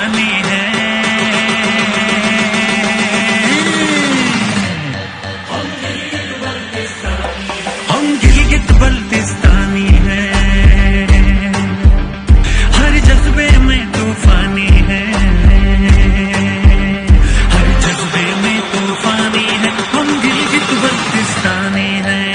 बरसाने हैं। हम गिलगित बल्तिस्तानी हैं, हर जज्बे में तूफानी है, हर जज्बे में तूफानी है। हम गिलगित बल्तिस्तानी हैं।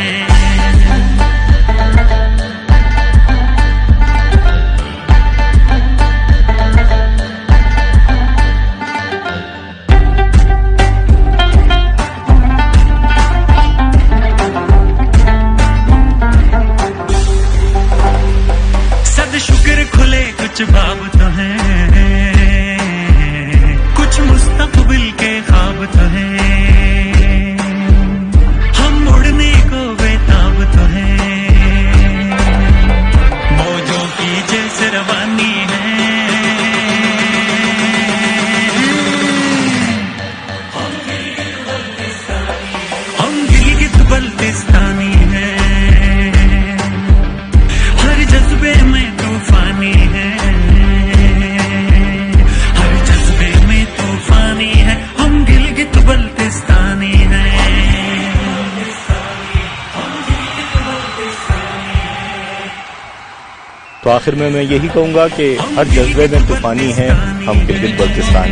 शुक्र खुले कुछ बाब तो हैं, कुछ मुस्तकबिल के ख्वाब तो हैं, हम उड़ने को बेताब तो हैं, मौजों की जैसे रवानी है। हम गिलगित बल्तिस्तानी हैं, हर जज्बे में तूफानी है, हर जज्बे में तूफानी है। हम गिलगित बल्तिस्तानी हैं। तो आखिर में मैं यही कहूँगा कि हर जज्बे में तूफानी है, हम गिलगित बल्तिस्तान।